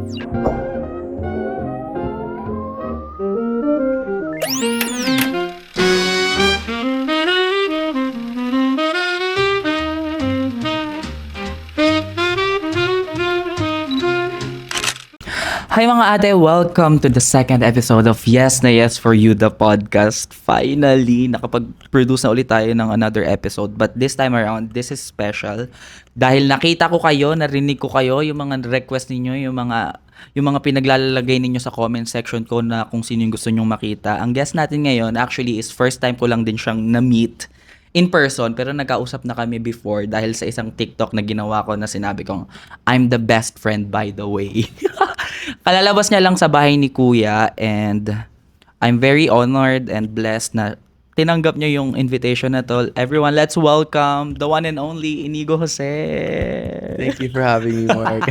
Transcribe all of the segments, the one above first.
Hi mga ate, welcome to the second episode of Yes na Yes for You, the podcast. Finally, nakapag-produce na ulit tayo ng another episode. But this time around, this is special. Dahil nakita ko kayo, narinig ko kayo, yung mga request ninyo, yung mga pinaglalagay ninyo sa comment section ko na kung sino yung gusto nyong makita. Ang guest natin ngayon, actually is first time ko lang din siyang na-meet in person, pero nagkausap na kami before dahil sa isang TikTok na ginawa ko na sinabi kong, I'm the best friend by the way. Kalalabas niya lang sa bahay ni Kuya and I'm very honored and blessed na tinanggap niya yung invitation na to. Everyone, let's welcome the one and only Inigo Jose. Thank you for having me, Mark.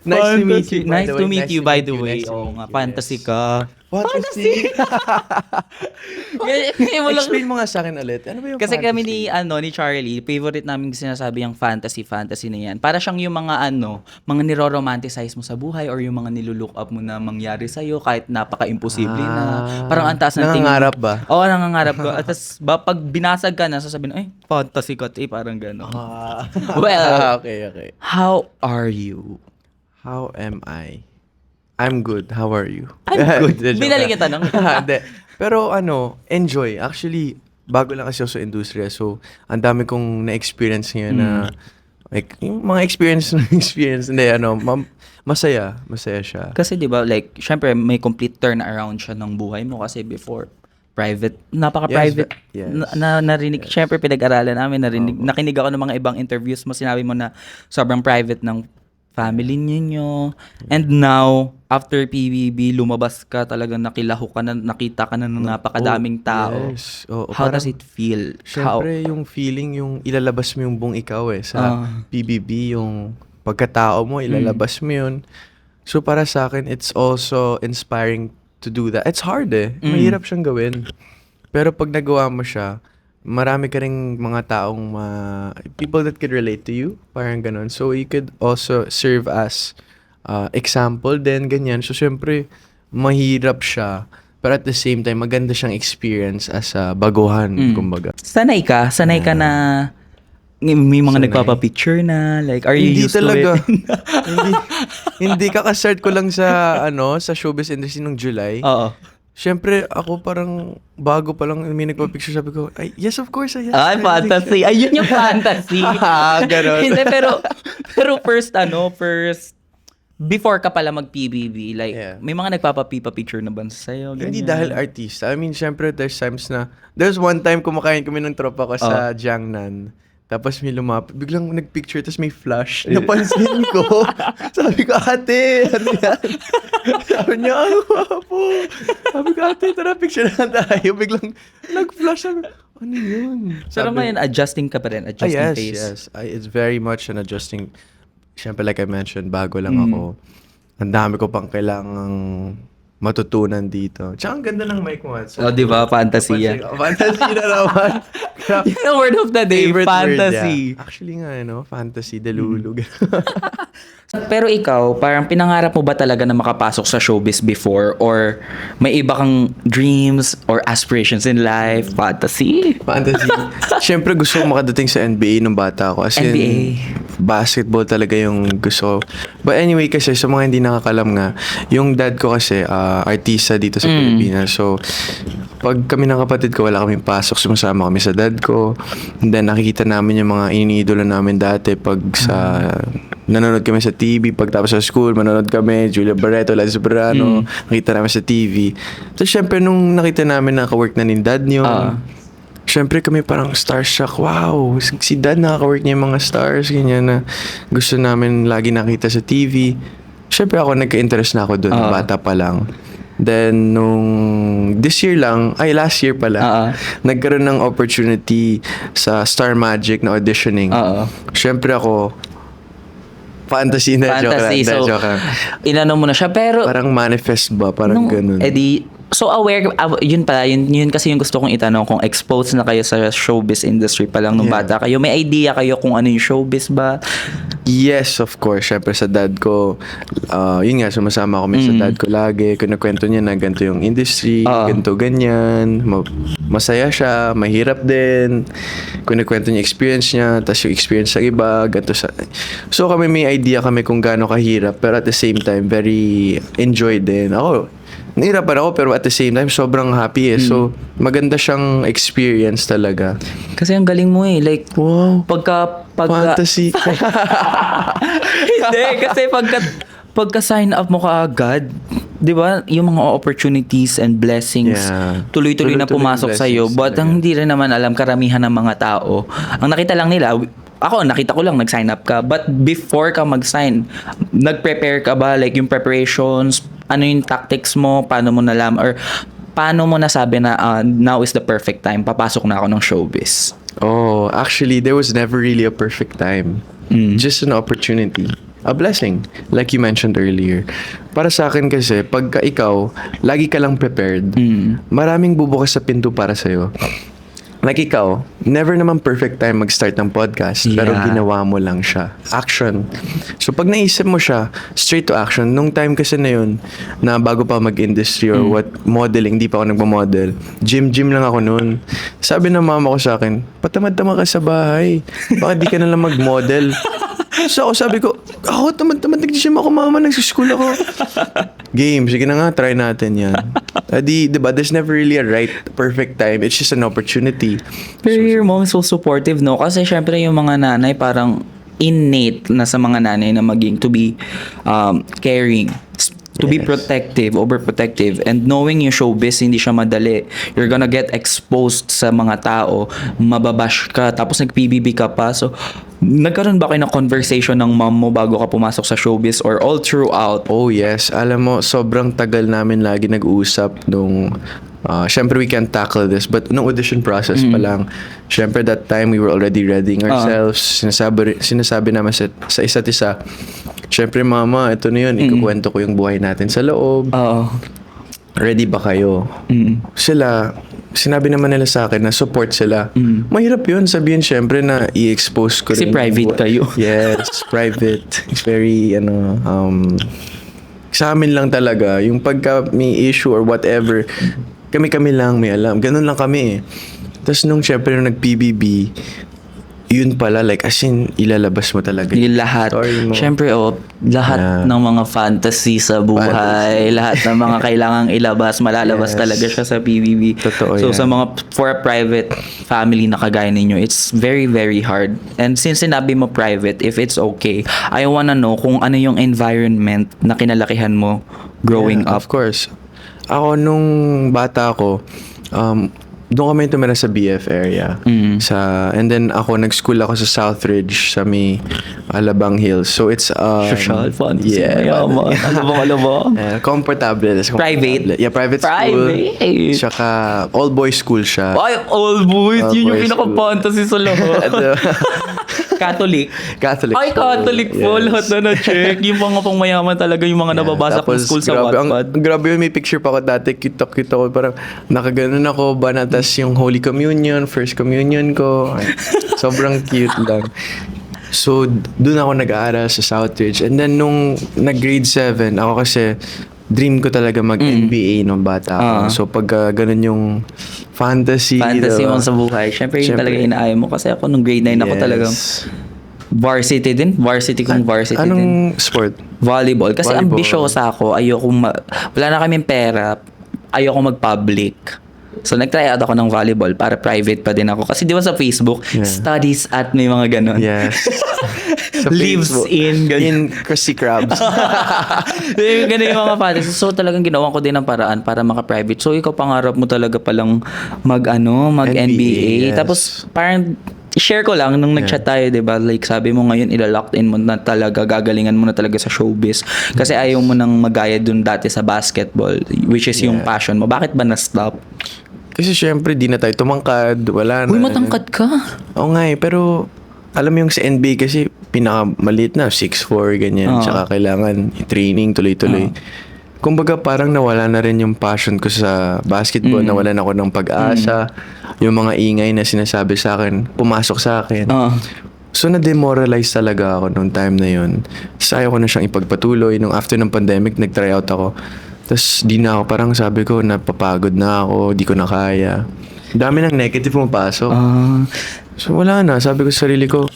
Nice to meet you. Nice to meet you, by the way. Oo nga, fantasy ka. Fantasy! Explain Explain mo nga sa akin ulit. Ano ba yung kasi fantasy? kami ni Charlie, favorite namin sinasabi yung fantasy na yan. Para siyang yung mga mga niro-romanticize mo sa buhay or yung mga nilulook up mo na mangyari sa'yo kahit napaka-imposible na. Parang ang taas ng tingin. Nangangarap ba? Oo, nangangarap ko. At tas, pag binasag ka na, sasabihin, ay, fantasy ka, parang gano'n. Well, Okay. how are you? How am I? I'm good. How are you? I'm good. Joke Binaling lang. yung tanong. Hindi. Pero enjoy. Actually, bago lang kasi ako sa industriya. So, ang dami kong na-experience ngayon na like, yung mga experience. Hindi, masaya. Masaya siya. Kasi 'di ba like syempre may complete turn around siya ng buhay mo kasi before private, napaka-private. Yes. Narinig, syempre pinag-aralan namin, nakinig ako ng mga ibang interviews mo, sinabi mo na sobrang private ng family ninyo. And now, after PBB, lumabas ka, talagang nakilahok ka na, nakita ka na ng napakadaming tao. Yes. How does it feel? Siyempre, yung feeling, yung ilalabas mo yung buong ikaw sa PBB, yung pagkatao mo, ilalabas mo yun. So, para sa akin, it's also inspiring to do that. It's hard Mahirap siyang gawin. Pero pag nagawa mo siya, marami ka ring mga taong people that could relate to you, parang ganun. So you could also serve as example din, ganyan. So syempre, mahirap siya. Pero at the same time, maganda siyang experience as a baguhan, kumbaga. Sanay ka na may mga nagpapapicture na, like, are you Hindi used talaga. to it? hindi kakastart ko lang sa showbiz industry nung July. Oo. Siyempre, ako parang bago pa lang may nagpa-picture, sabi ko, ay, yes, of course, yes. Ay, fantasy. Ayun yung fantasy. Ganon. Hindi, pero first, before ka pala mag-PBB, like, may mga nagpapapicture na ba sa'yo? Hindi dahil artista. I mean, siyempre, there's one time kumakain kami ng tropa ko sa Jiangnan. Tapos may lumapit, biglang nagpicture, tapos may flash. Napansin ko. Sabi ko, ate, ano yan? Sabi niya, ano po? Sabi ko, ate, tara, picture na tayo. Biglang nag-flash. Sabi ko, ano yun? Pero ngayon, adjusting ka pa rin, adjusting face. Yes. It's very much an adjusting. Siyempre, like I mentioned, bago lang ako. Ang dami ko pang kailangang matutunan dito. Tsaka ang ganda ng mic mo. So, di ba? Fantasy yan. Fantasy na naman. Yan ang word of the day, Favorite fantasy. word, yeah. Actually nga, fantasy, dalulug. Pero ikaw, parang pinangarap mo ba talaga na makapasok sa showbiz before? Or may iba kang dreams or aspirations in life? Fantasy? Fantasy. Siyempre gusto ko makadating sa NBA nung bata ako. As in, NBA. Basketball talaga yung gusto ko. But anyway kasi, sa mga hindi nakakalam nga, yung dad ko kasi, artista dito sa Pilipinas. So, pag kami ng kapatid ko, wala kaming pasok, sumasama kami sa dad ko. And then, nakikita namin yung mga iniidolo namin dati pag nanonood kami sa TV, pagtapos sa school, manonood kami, Julia Barreto, Liza Soberano, nakita namin sa TV. So, syempre, nung nakita namin na ka-work na ni dad niyo, syempre kami parang starstruck, wow, si dad nakaka-work niya yung mga stars, ganyan na gusto namin lagi nakita sa TV. Syempre ako nagka-interest na ako doon, bata pa lang. Then, last year pala, nagkaroon ng opportunity sa Star Magic na auditioning. Syempre ako, fantasy. So, inano mo na siya, pero parang manifest ba? Parang ganun. Edi, So aware, yun pala, yun kasi yung gusto kong itanong, kung exposed na kayo sa showbiz industry pa lang nung Yeah. bata kayo. May idea kayo kung ano yung showbiz ba? Yes, of course. Syempre sa dad ko, yun nga, sumasama kami sa dad ko lagi. Kinukwento niya na ganito yung industry, ganito ganyan. Masaya siya, mahirap din. Kinukwento niya experience niya, tas yung experience sa iba, ganito sa... So kami may idea kami kung gaano kahirap, pero at the same time, very enjoy din. Ako, nahirapan ako, pero at the same time, sobrang happy eh. So, maganda siyang experience talaga. Kasi ang galing mo eh. Like, Wow. pagka Fantasy. Hindi, kasi pagka sign up mo kaagad, 'di ba? Yung mga opportunities and blessings Yeah. tuloy-tuloy na Tuloy-tuloy pumasok yung sa iyo. blessings But talaga. ang hindi rin naman alam karamihan ng mga tao. Ang nakita lang nila, nakita ko lang nag-sign up ka. But before ka mag-sign, nag-prepare ka ba? Like yung preparations, ano yung tactics mo, paano mo nalaman, or paano mo nasabi na now is the perfect time, papasok na ako ng showbiz? Oh, actually, there was never really a perfect time. Just an opportunity. A blessing, like you mentioned earlier. Para sa akin kasi, pagka ikaw, lagi ka lang prepared, maraming bubukas sa pinto para sa'yo. Like ikaw, never naman perfect time mag-start ng podcast, pero Yeah. ginawa mo lang siya. Action. So pag naisip mo siya, straight to action. Nung time kasi na yun, na bago pa mag-industry or what, modeling, di pa ako nagpa-model. Gym lang ako noon. Sabi ng mama ko sa akin, patamad-tamad ka sa bahay. Bakit di ka na lang mag-model? So ako sabi ko, ako tamad-tamad nag-gym ako, mama, nag-school ako. Game, sige na nga, try natin yan. Diba, there's never really a right, perfect time. It's just an opportunity. Pero your mom is so supportive, no? Kasi syempre yung mga nanay parang innate na sa mga nanay na maging to be caring, to be Yes. protective, overprotective, and knowing yung showbiz hindi siya madali. You're gonna get exposed sa mga tao, mababash ka, tapos nag-PBB ka pa. So, nagkaroon ba kayo ng conversation ng mom mo bago ka pumasok sa showbiz or all throughout? Oh yes, alam mo, sobrang tagal namin lagi nag-uusap nung syempre we can tackle this, but nung audition process pa lang, syempre that time we were already readying ourselves. Sinasabi naman sa isa't isa, syempre mama, ito na yun, ikukwento ko yung buhay natin sa loob. Oo. Ready ba kayo? Sila, sinabi naman nila sa akin na support sila. Mahirap yun sabihin syempre na i-expose ko Kasi rin. private kayo. Yes, private. It's very, sa amin lang talaga, yung pagka may issue or whatever, kami-kami lang may alam. Ganun lang kami eh. Tapos nung syempre nung nag-PBB, yun pala, like as in, ilalabas mo talaga. Yung lahat. Story mo. Siyempre, lahat Yeah. ng mga fantasy sa buhay, lahat ng mga kailangang ilabas, malalabas Yes. talaga siya sa PBB. Totoo So, yan. sa mga, for a private family na kagaya ninyo, it's very, very hard. And since sinabi mo private, if it's okay, I wanna know kung ano yung environment na kinalakihan mo growing Yeah, up. Of course. Ako, nung bata ako, doon kami tumira sa BF area. And then ako, nag-school ako sa Southridge, sa may Alabang Hills. So it's... Social fantasy. Yeah. Mayaman. Ano ba? Comfortable. Private? Yeah, private school. Private. Tsaka all-boys school siya. Ay, all boys. All Yun yung boys pinaka-fantasy sa lahat. Catholic. Catholic Ay, school. Catholic po. Yes. Lahat na na-check. Yung mga pangmayaman talaga, yung mga nababasa kong Tapos, school sa grabe, Wattpad. grabe yun, may picture pa ako dati, cute ako, parang nakaganon ako, banatas yung Holy Communion, First Communion ko. Ay, sobrang cute lang. So, doon ako nag-aaral sa Southridge. And then, nung nag-grade 7, ako kasi, dream ko talaga mag-NBA nung bata ako. So, pag ganun yung fantasy. Fantasy diba? mo sa buhay. Siyempre, yun Siyempre. talaga inaaya mo. Kasi ako nung grade 9 ako Yes. talagang varsity din. Varsity din. Anong sport? Volleyball. Kasi Volleyball. ambisyosa ako. Wala na kaming pera. Ayoko mag-public. So, nag-try out ako ng volleyball para private pa din ako. Kasi di ba sa Facebook, Yeah. studies at may mga ganon. Yes. Sa Lives Facebook. in, ganyan. In Krusty Krabs. Ganun yung mga fantasy. So, talagang ginawa ko din ng paraan para maka-private. So, ikaw pangarap mo talaga palang mag-NBA. NBA, yes. Tapos, parang share ko lang nung nag-chat tayo, 'di ba? Like sabi mo ngayon ila-locked in mo na talaga, gagalingan mo na talaga sa showbiz kasi ayaw mo nang magaya dun dati sa basketball, which is yung passion mo. Bakit ba na-stop? Kasi syempre, di na tayo tumangkad. Wala na. Uy, matangkad ka. Oo nga eh, pero alam mo yung sa NBA kasi pinakamaliit na, 6'4", ganyan. Tsaka kailangan i-training tuloy-tuloy. kumbaga parang nawala na rin yung passion ko sa basketball, nawalan ako ng pag-asa, yung mga ingay na sinasabi sa akin, pumasok sa akin. Oo. So, na-demoralize talaga ako nung time na yun. Tapos ayaw ko na siyang ipagpatuloy. Nung after ng pandemic, nag-try out ako. Tapos di na ako, parang sabi ko, napapagod na ako, di ko na kaya. Dami ng negative pumapasok. So, wala na. Sabi ko sa sarili ko,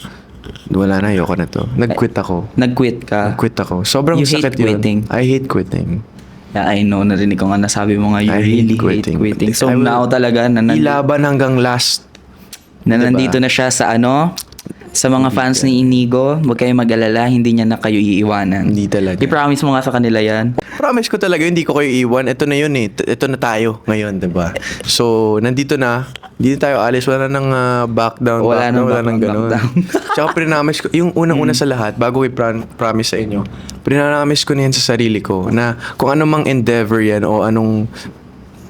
wala na, ayoko na to. Nag-quit ako. Nag-quit ka. Nag-quit ako. Sobrang You hate sakit yun. quitting. I hate quitting. Yeah, I know, narinig ko nga nasabi mo nga, you I really hate hate quitting. So I will now talaga, ilaban hanggang last. nandito na siya sa sa mga fans ni Inigo, huwag kayong mag-alala, hindi niya na kayo iiwanan. Hindi talaga. I-promise mo nga sa kanila yan. Promise ko talaga, hindi ko kayo iwan. Ito na yun eh. Ito na tayo ngayon, diba? So, nandito na. Hindi na tayo alis. Wala nang back down. Wala nang ganun. back down. Tsaka prinamis ko, yung unang-una sa lahat, bago ko promise sa inyo, prinamis ko na yan sa sarili ko na kung anong mang endeavor yan o anong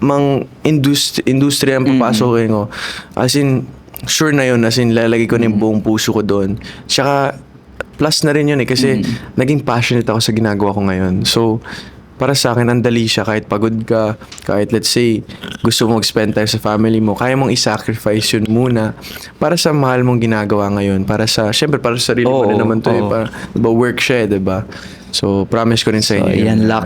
mang industriya ang papasokin ko, as in, sure na yun, as in, lalagay ko na yung buong puso ko doon. Tsaka, plus na rin yun eh, kasi naging passionate ako sa ginagawa ko ngayon. So, para sa akin, ang dali siya. Kahit pagod ka, kahit let's say, gusto mo mag-spend time sa family mo, kaya mong i-sacrifice yun muna para sa mahal mong ginagawa ngayon. Para sa, syempre, para sa sarili mo rin naman to eh. Para, diba, work siya eh, diba? So, promise ko rin sa So, inyo. yan, diba?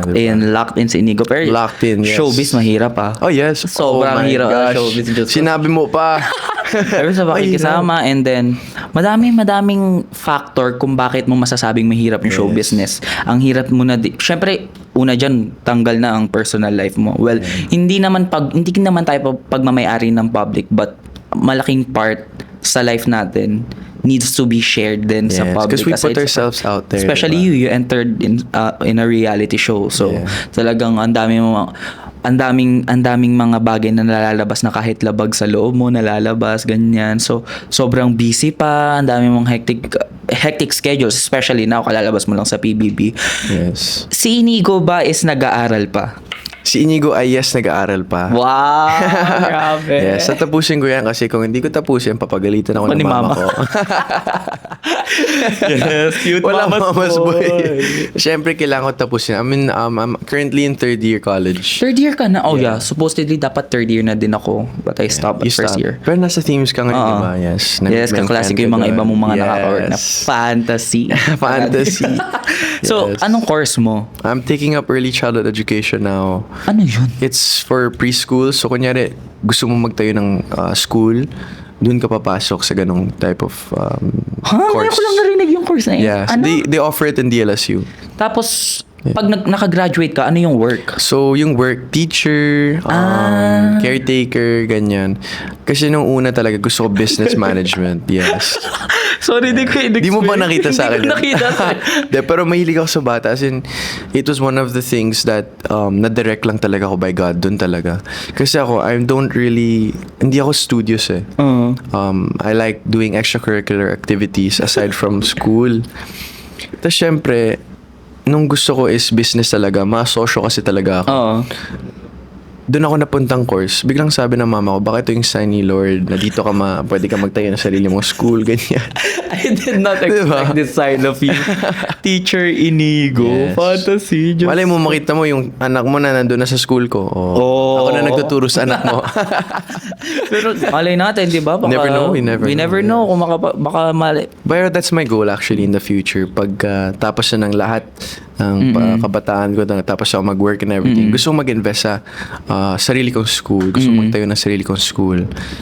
locked in sa Inigo. Pero, Locked in, yes. showbiz, mahirap Oh, yes. Sobrang my hirap gosh. showbiz. Diyos ko. Sinabi mo pa. Pero sa pakikisama, and then, madaming factor kung bakit mo masasabing mahirap yung show business. Ang hirap mo na, syempre, una dyan, tanggal na ang personal life mo. Well, hindi naman tayo pagmamayari ng public, but malaking part sa life natin needs to be shared din sa public. Because we Aside put ourselves out there. Especially diba? you entered in a reality show. So, talagang ang daming mga bagay na nalalabas na kahit labag sa loob mo, nalalabas, ganyan. So, sobrang busy pa, ang dami mong hectic schedules, especially now, kalalabas mo lang sa PBB. Yes. Si Inigo ba is nag-aaral pa? Si Inigo ay yes, nag-aaral pa. Wow! Grabe! Yes, tapusin ko yan kasi kung hindi ko tapusin, papagalitan ako ng mama ko. Yes, cute Wala mama's boy. Siyempre, kailangan ko tapusin. I mean, I'm currently in third year college. Third year ka na? Oh yeah. Supposedly, dapat third year na din ako. But I stopped at You first stop. year. Pero nasa themes ka ngayon, Oo. diba? Yes. Yes, kaklase ko yung mga iba mong mga nakaka-work na fantasy. Fantasy. So, Yes. anong course mo? I'm taking up early childhood education now. Ano yun? It's for preschool. So, kunyari, gusto mo magtayo ng school, dun ka papasok sa ganong type of Ngayon course. ko lang narinig yung course na yun. Yes. Ano? They offer it in DLSU. Tapos, pag nakagraduate ka, ano yung work? So, yung work, teacher, caretaker, ganyan. Kasi nung una talaga, gusto ko business management. Yes. Sorry, di ko Di mo ba nakita sa akin? Hindi ko nakita sa De, pero mahilig ako sa bata. As in, it was one of the things that na-direct lang talaga ako by God dun talaga. Kasi ako, hindi ako studious eh. I like doing extracurricular activities aside from school. Tapos syempre, nung gusto ko is business talaga. Masosyo kasi talaga ako. Oo. Doon ako napuntang course. Biglang sabi ng mama ko, baka ito yung sign ni Lord na dito ka pwede ka magtayo ng sarili mong school, ganyan. I did not expect this side of you. Teacher Inigo. Yes. Fantasy. Just... Malay mo, makita mo yung anak mo na nandun na sa school ko. Ako na nagtuturo sa anak mo. Pero malay natin, di ba? Baka, Never know, we never know. Kung baka mali. But that's my goal actually in the future. Pag tapos na ng lahat ng kabataan ko, tapos ako mag-work and everything, gusto kong mag-invest sa sarili kong school. Gusto kong magtayo ng sarili kong school.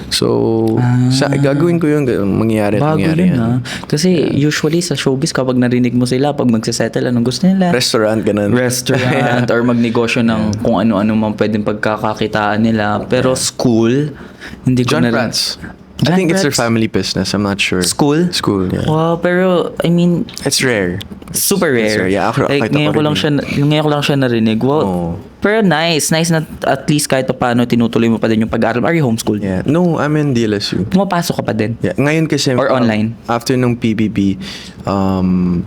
So, gagawin ko yung mangyayari at Bago mangyayari yun, yan. Kasi usually sa showbiz, kapag narinig mo sila, pag magsasettle, anong gusto nila? Restaurant, ganun. Restaurant or magnegosyo ng kung ano-ano man pwedeng pagkakakitaan nila. Pero school, hindi ko John na rin... Prats. I think it's their family business. I'm not sure. School? School, yeah. Wow, pero I mean, It's rare. super It's rare. rare. Yeah, Like, kahit ako ngayon ko lang siya narinig. Wow. Oo. Pero nice na at least kahit paano tinutuloy mo pa din yung pag-aaral. Are you homeschooled? Yeah. No, I'm in DLSU. Pumapasok ka pa din? Yeah. Ngayon kasi Or online? after nung PBB,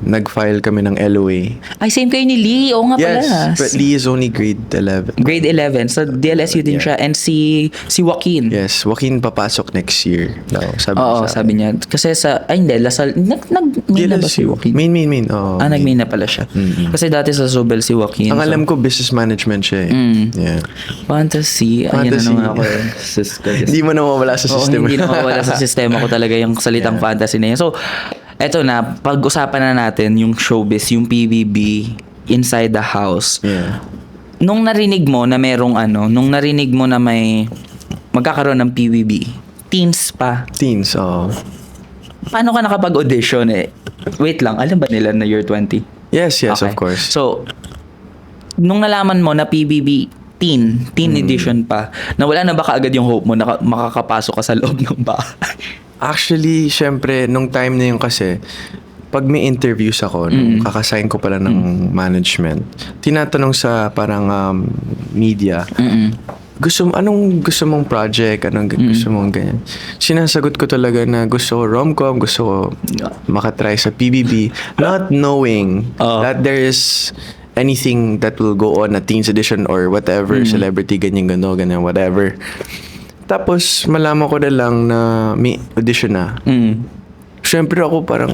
nag-file kami ng LOA. Ay, same kayo ni Lee. Oo nga pala. Yes, but Lee is only grade 11. Grade 11. So, DLSU din siya. And si Joaquin. Yes, Joaquin papasok next year daw. Sabi Oo, sa sabi niya. Kasi ay hindi, Lasal, nag-main na ba si Joaquin? Main. Oo. Nag-main na pala siya. Kasi dati sa Zobel si Joaquin. Ang alam ko, business management siya eh. Yeah. Fantasy. Ayan na Fantasy. naman ako. Sis ko. Hindi mo na mawala sa Oo, system. hindi na mawala sa sistema ko talaga yung salitang fantasy na yun. So, eto na, pag-usapan na natin yung showbiz, yung PBB inside the house. Yeah. Nung narinig mo na merong nung narinig mo na may magkakaroon ng PBB, teens pa, Teens, paano ka nakapag-audition eh? Wait lang, alam ba nila na you're 20? Yes, Okay. of course. So, nung nalaman mo na PBB teen edition pa, nawala na ba kaagad yung hope mo na makakapasok ka sa loob ng bahay? Actually, syempre, nung time na yun kasi, pag may interviews ako, nung kakasign ko pala ng management, tinatanong sa parang media, anong gusto mong project, anong gusto mong ganyan. Sinasagot ko talaga na gusto ko rom-com, gusto ko makatry sa PBB, not knowing that there is anything that will go on na Teens Edition or whatever, celebrity, ganyan, whatever. Tapos, malaman ko na lang na may audition na. Siyempre ako parang,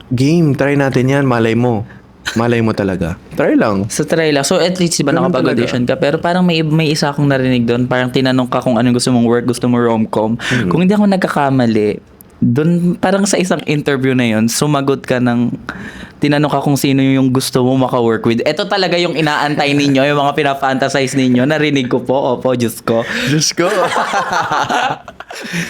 game, try natin yan, malay mo. Malay mo talaga. Try lang. So, try lang. So, at least, diba, Ganun nakapag-audition ka. Pero parang may isa akong narinig doon. Parang tinanong ka kung anong gusto mong work, gusto mo rom-com. Kung hindi ako nagkakamali, doon, parang sa isang interview na yon, sumagot ka ng, tinanong ka kung sino yung gusto mo maka-work with. Ito talaga yung inaantay ninyo, yung mga pinafantasize ninyo. Narinig ko po. Opo, Diyos ko. Diyos ko.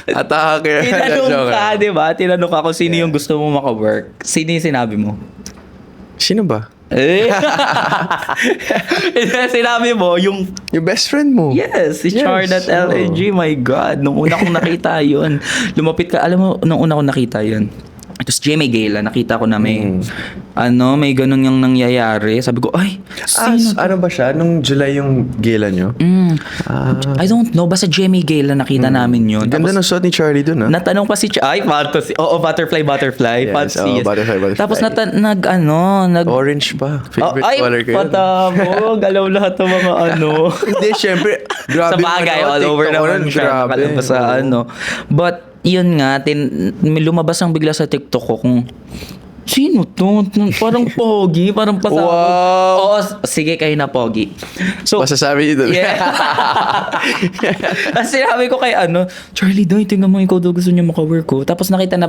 Atake. Tinanong ka, di ba? Tinanong ka kung sino yung gusto mo maka-work. Sino yung sinabi mo? Sino ba? Eh? Sinabi mo, yung Yung best friend mo. yes, si Yes, Charlotte LNG, my God. Nung una kong nakita yun, lumapit ka, alam mo, nung una kong nakita yun, tapos Jimmy Gala, nakita ko na may, may ganun yung nangyayari. Sabi ko, ay, sino? Ano ba siya? Nung July yung gala nyo? I don't know, basta Jimmy Gala nakita namin yun. Ganda ng suot ni Charlie dun, Natanong pa si ay, fantasy. Oo, butterfly. Yes, Fantasy. butterfly. Tapos Orange pa. Favorite ay, color ko yun. patabog. Galaw lahat ng mga Hindi, syempre. sa Grabe bagay, naman, all over TikTok naman nun, siya. grabe. Nakalabas sa But, yun nga, lumabas ang bigla sa TikTok ko kung, sino to? Parang pogi, parang pasabog. Wow. Oo, sige kayo na pogi. So, Masasabi niyo dun. yeah. Kasi sinabi ko kay Charlie, doy, tingnan mo, ikaw daw gusto niya makawork ko. Tapos nakita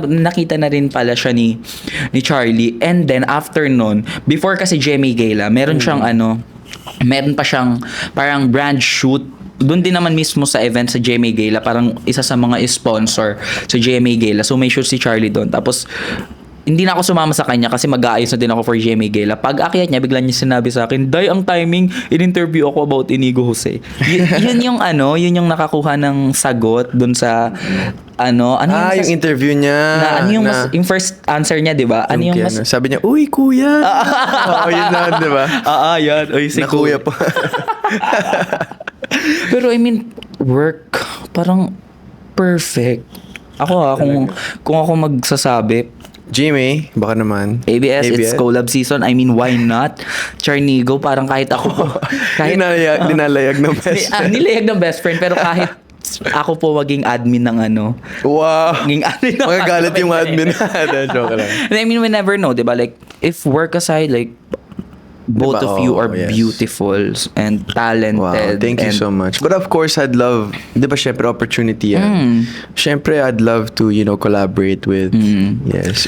na rin pala siya ni Charlie. And then, after nun, before kasi Jemmy Gala, meron siyang meron pa siyang parang brand shoot. Doon din naman mismo sa event sa Jemmy Gala, parang isa sa mga sponsor sa Jemmy Gala. So, may shoot si Charlie doon. Tapos, hindi na ako sumama sa kanya kasi mag-aayos na din ako for Jemmy Gala. Pag akyat niya, bigla niya sinabi sa akin, Day, ang timing, in-interview ako about Inigo Jose. Yun yung yun yung nakakuha ng sagot doon sa Yung interview niya. yung first answer niya, di ba? Ano yung mas... Sabi niya, uy, kuya. Yun na, di ba? yan. Uy, si Na kuya pa. Pero I mean, work, parang perfect. Ako kung ako magsasabi, Jimmy, baka naman. ABS, it's collab season. I mean, why not? Charnigo, parang kahit ako, Dinalayag ng best friend. nilayag ng best friend, pero kahit ako po maging admin ng Wow. maging admin ng Magagalit yung admin. Joke lang. And I mean, we never know, diba? Like, if work aside, like, both Diba? of you are Yes. beautiful and talented. Wow, thank you and so much. But of course, I'd love, di ba syempre opportunity yan. Syempre, I'd love to, collaborate with,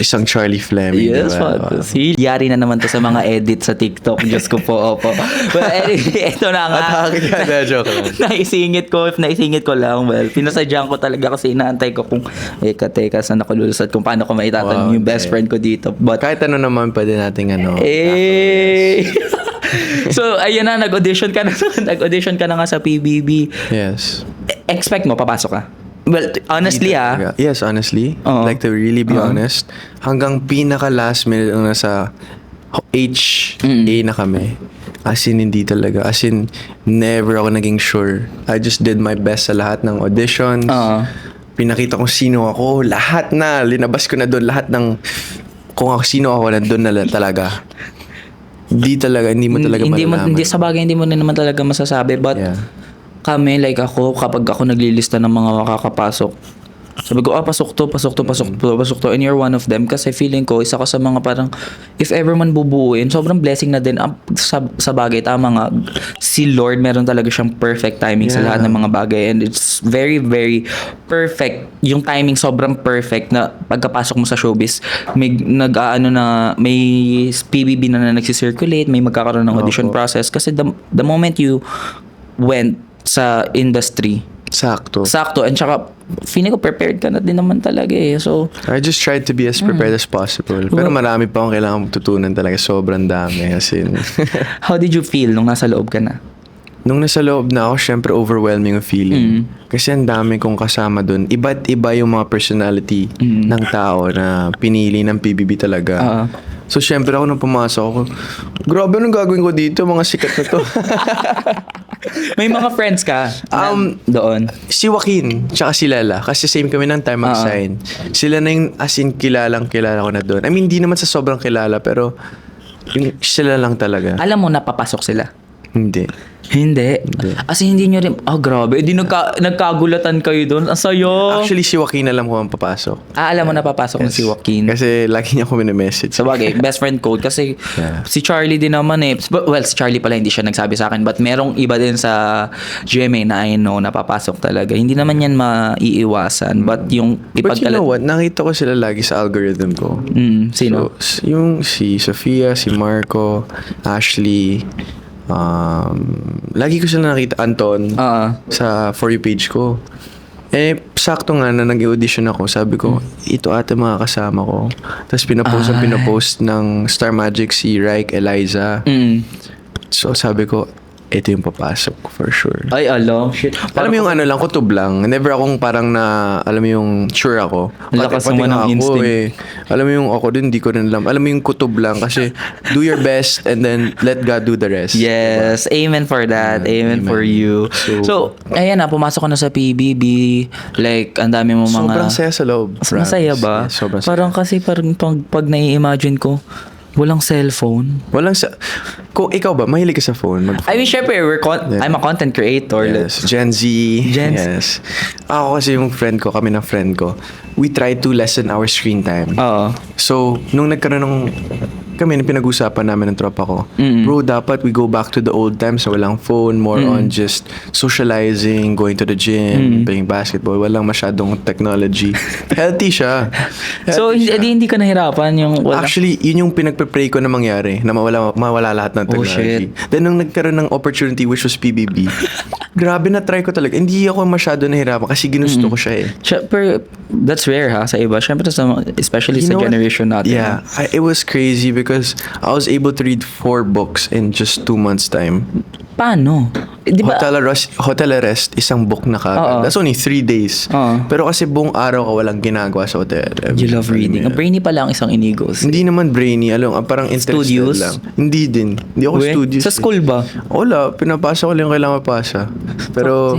isang Charlie Fleming. Yes, diba? fantasy. Yari na naman to sa mga edit sa TikTok. Diyos ko po, opo. But anyway, ito na nga. Atake ka na, joke lang. naisingit ko lang. Well, pinasadyahan ko talaga kasi inaantay ko kung, teka, saan ako lulusot, kung paano ko maitatanong Wow, yung best friend ko dito. But, Kahit ano naman pwede nating so, ayun na, nag-audition ka na nga sa PBB. Yes. Expect mo, papasok ka? Well, honestly Yes, honestly. Oo. Like to really be honest. Hanggang pinaka last minute na nasa HA na kami. As in, hindi talaga. As in, never ako naging sure. I just did my best sa lahat ng auditions. Pinakita kung sino ako. Lahat na. Linabas ko na doon lahat ng kung sino ako, nandun na talaga. Hindi mo talaga malalaman. Sa bagay, hindi mo na naman talaga masasabi. But Yeah. kami, like ako, kapag ako naglilista ng mga makakapasok, sabi ko, pasok to. And you're one of them. Kasi feeling ko, isa ka sa mga parang, if ever man bubuuin, sobrang blessing na din. Sa bagay, tama nga, si Lord, meron talaga siyang perfect timing sa Yeah. lahat ng mga bagay. And it's very, very perfect. Yung timing sobrang perfect na pagkapasok mo sa showbiz, may may PBB na nagsisirculate, may magkakaroon ng audition Opo. process. Kasi the moment you went sa industry, Sakto. and tsaka feeling ko prepared ka na din naman talaga eh. So, I just tried to be as prepared as possible. Pero marami pa akong kailangan tutunan talaga. Sobrang dami. As in, how did you feel nung nasa loob ka na? nung nasa loob na ako, syempre overwhelming yung feeling. Kasi ang dami kong kasama dun. Iba't iba yung mga personality ng tao na pinili ng PBB talaga. So, syempre ako nung pumasok ako, grabe, anong gagawin ko dito? Mga sikat na to. May mga friends ka doon? Si Joaquin, tsaka si Lala. Kasi same kami ng time mag-sign. Sila na yung as in kilala ko na doon. I mean, di naman sa sobrang kilala, pero yung sila lang talaga. Alam mo na papasok sila? Hindi. Hindi. As in, hindi nyo rin, grabe. Di nagkagulatan kayo doon. Ang saya. Actually, si Joaquin alam ko ang papasok. Alam mo na papasok na si Joaquin. Kasi lagi niya ako minamessage. Sa bagay, best friend code. Kasi si Charlie din naman eh. Well, si Charlie pala hindi siya nagsabi sa akin. But merong iba din sa GMA na I know na papasok talaga. Hindi naman yan maiiwasan. But yung But you know what? Nakita ko sila lagi sa algorithm ko. Sino? So, yung si Sofia, si Marco, Ashley, lagi ko sila nakita, Anton, sa For You page ko. Eh, sakto nga na nag-audition ako, sabi ko, ito ata mga kasama ko. Tapos pinapost ng Star Magic si Raik, Eliza. So, sabi ko, ito yung papasok for sure. Ay, shit. Alam mo yung ano lang, kutob lang. Never akong parang alam mo yung sure ako. Lakas Pati naman nga ng ako instinct. Alam mo yung ako din, di ko rin alam. Alam mo yung kutob lang kasi do your best and then let God do the rest. Yes, amen for that. Amen for you. So, ayan na, pumasok ko na sa PBB. Like, ang dami mo mga... Sobrang saya sa loob. Masaya ba? Yes, sobrang saya. Parang kasi pag nai-imagine ko, walang cellphone. Kung ikaw ba, mahilig ka sa phone? I mean, syempre, I'm a content creator. Yes, Gen Z. Yes. Ako kasi yung kami ng friend ko, we try to lessen our screen time. Oo. So, nung nagkaroon kami pinag-usapan namin ng tropa ko, bro, dapat we go back to the old times na walang phone, more on just socializing, going to the gym, playing basketball, walang masyadong technology. Healthy siya. So, hindi ka nahirapan yung... Actually, yun yung pinagpe-pray ko na mangyari, na mawala lahat ng technology. Then, nung nagkaroon ng opportunity, which was PBB, grabe na try ko talaga. Hindi ako masyado nahirapan kasi ginusto ko siya eh. Pero, that's rare ha, sa iba. Syempre, especially sa generation natin. Yeah, it was crazy because I was able to read 4 books in just 2 months' time. Paano? Di ba? Hotel Arrest, isang book na kagad. That's only 3 days. Pero kasi buong araw ka walang ginagawa sa hotel. You love reading. Brainy pa lang isang inigos. Hindi naman brainy. Parang interested Studious? lang. Hindi din. Hindi ako studious. Sa school ba? Wala. Pinapasa ko lang yung kailangan mapasa. Pero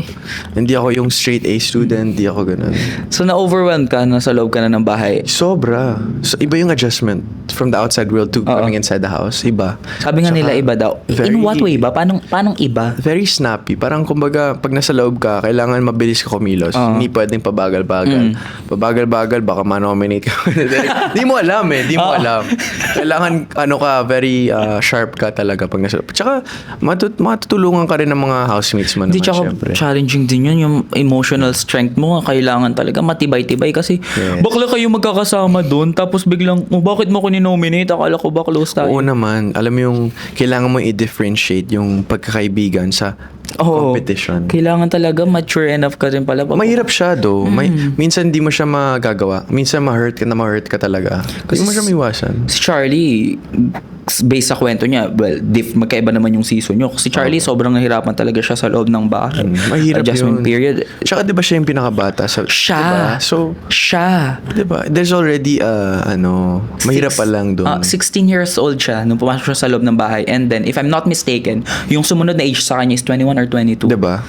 hindi ako yung straight A student. Hindi ako ganun. So, na-overwhelmed ka na sa loob ka na ng bahay? Sobra. So, iba yung adjustment from the outside world to coming inside the house. Iba. Sabi nga nila iba daw. In what way ba? Paanong iba? Very snappy. Parang kumbaga, pag nasa loob ka, kailangan mabilis ka kumilos. Hindi pwedeng pabagal-bagal. Pabagal-bagal, baka ma-nominate ka. Di mo alam eh. Di mo alam. Kailangan, very sharp ka talaga pag nasa loob. Tsaka, matutulungan ka rin ng mga housemates mo naman, syempre. Challenging din yun. Yung emotional strength mo, kailangan talaga matibay-tibay kasi bakla kayo magkakasama doon tapos biglang, bakit mo ko ni-nominate? Akala ko ba close tayo? Oo naman. Alam mo yung, kailangan mo i-differentiate yung pagkakaibigan sa competition. Kailangan talaga mature enough ka rin pala. Mahirap siya though. Minsan di mo siya magagawa. Minsan ma-hurt ka talaga. Kasi mo siya maiwasan. Si Charlie, based sa kwento niya, magkaiba naman yung season nyo. Si Charlie, sobrang nahirapan talaga siya sa loob ng bahay. Mahirap adjustment yun. period. Tsaka di ba siya yung pinakabata? Siya. Diba? So, siya. di ba? There's already, mahirap pa lang doon. 16 years old siya nung pumasok siya sa loob ng bahay. And then, if I'm not mistaken, yung sumunod na age sa kanya is 21 or 22. Di ba?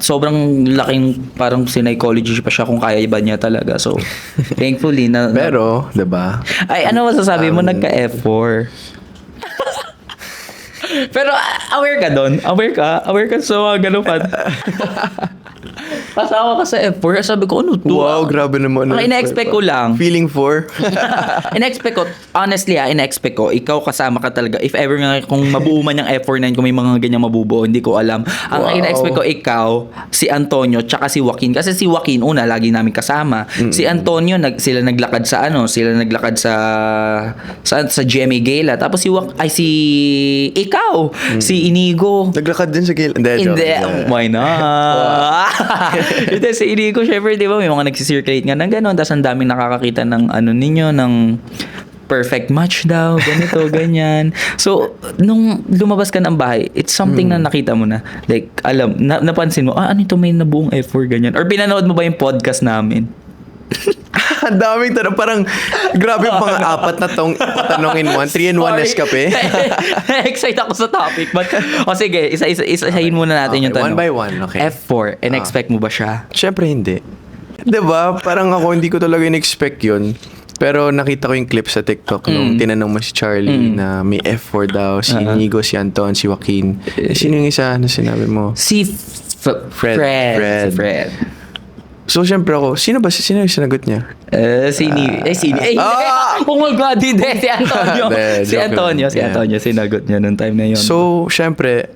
sobrang laking parang psychology pa siya kung kaya ba niya talaga. So, thankfully na... Pero, 'di ba? Ay, ano masasabi mo? Nagka-F4. Pero aware ka doon? Aware ka sa mga ganun pa. Pasawa ka sa F4. Sabi ko, ano to? Wow, grabe naman. Ang ina-expect ko lang. Feeling 4. In-expect ko, honestly in-expect ko, ikaw kasama ka talaga. If ever nga, kung mabuo man yung F4 na yun, kung may mga ganyang mabubuo, hindi ko alam. Ang Wow. in-expect ko, ikaw, si Antonio, tsaka si Joaquin. Kasi si Joaquin, una, lagi namin kasama. Si Antonio, sila naglakad sa sa GMA Gala. Tapos si ikaw, si Inigo. Naglakad din sa gilid. Hindi, joke. Hindi, why not? Hindi, si Inigo, syempre, di ba, may mga nagsisirculate nga ng gano'n, tapos ang daming nakakakita ng ninyo, ng perfect match daw, ganito, ganyan. So, nung lumabas ka ng bahay, it's something na nakita mo na, like, napansin mo, ano ito, may nabuong F4, ganyan. Or pinanood mo ba yung podcast namin? Ang daming tanong. Parang, grabe yung mga apat na tanong in one. 3 in 1 Nescafe. Excited ako sa topic. But, sige, isahin muna natin yung tanong. One by one, okay. F4, in-expect mo ba siya? Siyempre hindi. 'Di ba? Parang ako hindi ko talaga in-expect 'yun. Pero nakita ko yung clip sa TikTok nung tinanong mo si Charlie na may F4 daw, si Nigo, si Anton, si Joaquin. Sino yung isa na sinabi mo? Si Fred. Si Fred. So, syempre ako, sino yung sinagot niya? Oh my God, hindi. Si Antonio. Hindi, Si Antonio, sinagot niya nung time na yun. So, syempre,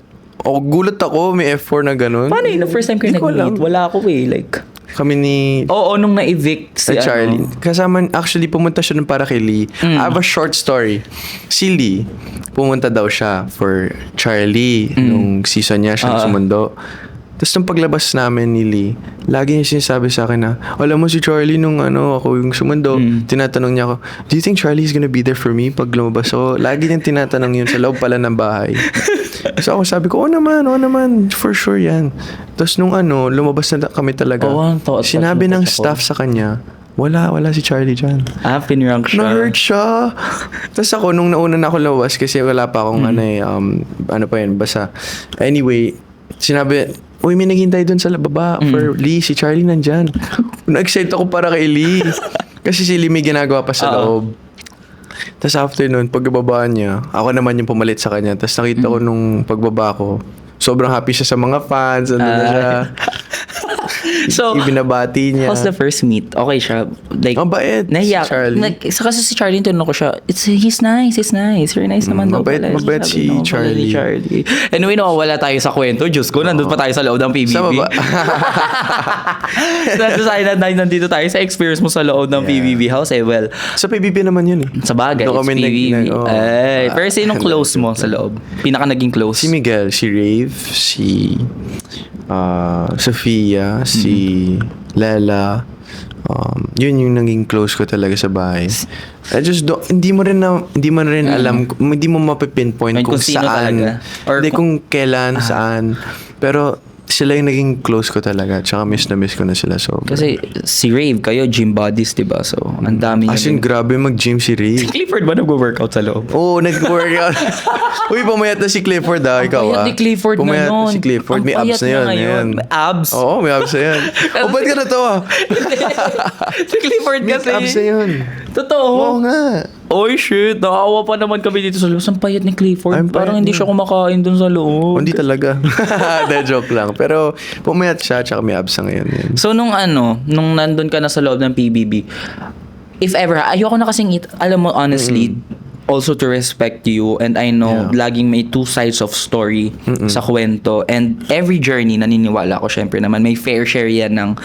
gulat ako, may F4 na ganun. Paano yun? The first time kayo Hindi ko nag-meet? alam. Wala ako like... Kami ni Oo, nung na-evict si Charlie. Kasama, actually, pumunta siya nun para kay Lee. I have a short story. Si Lee, pumunta daw siya for Charlie nung season niya, siya sumundo. Tapos nung paglabas namin ni Lee, lagi niya sinasabi sa akin na, alam mo si Charlie nung ako yung sumundo, tinatanong niya ako, do you think Charlie's gonna be there for me pag lumabas ako? Lagi niyang tinatanong yun sa loob pala ng bahay. So ako sabi ko, oo naman, for sure yan. Tapos nung lumabas na kami talaga, sinabi ng staff sa kanya, wala si Charlie dyan. Pinrank siya. Na-hurt siya. Tapos ako, nung nauna na ako lumabas, kasi wala pa akong basta. Anyway, sinabi, uy, may naghintay doon sa baba for Lee. Si Charlie nandyan. Na-excite ako para kay Lee. Kasi si Lee may ginagawa pa sa loob. Tapos after nun, pagbaba niya, ako naman yung pumalit sa kanya. Tapos nakita ko nung pagbaba ko, sobrang happy siya sa mga fans. Ano na siya. So, ibinabati niya. how's the first meet? Okay siya. Like, mabait nahiya. si Charlie. Kasi si Charlie, tinanong ko siya, he's nice. Very nice naman daw pala. Mabait si Charlie. Anyway, wala tayo sa kwento. Diyos ko, nandun pa tayo sa loob ng PBB. Sa baba. Nandito tayo sa experience mo sa loob ng PBB house. Well, sa PBB naman yun eh. sa bagay, Doon it's kami PBB. Pero sinong close mo sa loob? Pinaka naging close? Si Miguel, si Rave, si Sofia, si Lela. Yun yung naging close ko talaga sa bahay. I just hindi mo rin alam, hindi mo mapipinpoint kung sino saan. talaga. Or Hindi kung kailan, saan. Pero sila yung naging close ko talaga. Tsaka miss ko na sila. So, kasi si Rave, kayo gym buddies, diba? So, ang dami as in, grabe mag-gym si Rave. Clifford ba nag-workout sa loob? Oo, nag-workout. Uy, pumayat na si Clifford ikaw payat ni Clifford pumayat ngayon. na si Clifford. Ang May payat abs na niya yun. ngayon. May abs? Oo, may abs na yan. Ba't ka na to Si Clifford May kasi. abs na yun. Totoo. Oo nga. Oy, shit. Nakakawa pa naman kami dito sa loob. Ang payat ni Clifford. Ang payat Parang hindi niya. siya kumakain dun sa loob. Hindi talaga. De, joke lang. Pero pumayat siya, tsaka may abs na ngayon. Yun. So, nung nandun ka na sa loob ng PBB, if ever, ayoko na kasing, alam mo, honestly, also to respect you, and I know, laging may two sides of story sa kwento, and every journey, naniniwala ko, syempre naman, may fair share yan ng